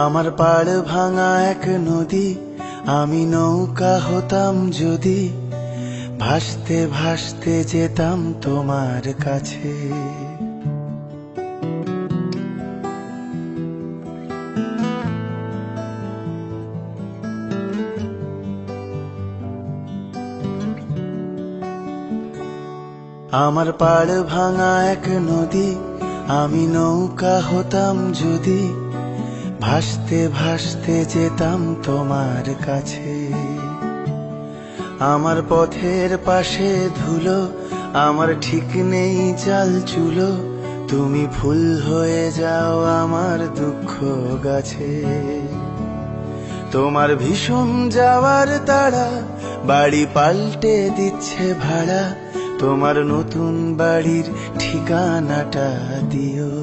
আমার পাড় ভাঙা এক নদী, আমি নৌকা হতাম যদি, ভাসতে ভাসতে যেতাম তোমার কাছে। আমার পাড় ভাঙা এক নদী, আমি নৌকা হতাম যদি, ভাসতে ভাসতে যেতাম তোমার কাছে। আমার পথের পাশে ধুলো, আমার ঠিক নেই চাল চুলো, তুমি ফুল হয়ে যাও আমার দুঃখ গাছে। তোমার ভীষণ যাওয়ার তাড়া, বাড়ি পাল্টে দিচ্ছে ভাড়া, তোমার নতুন বাড়ির ঠিকানাটা দিও।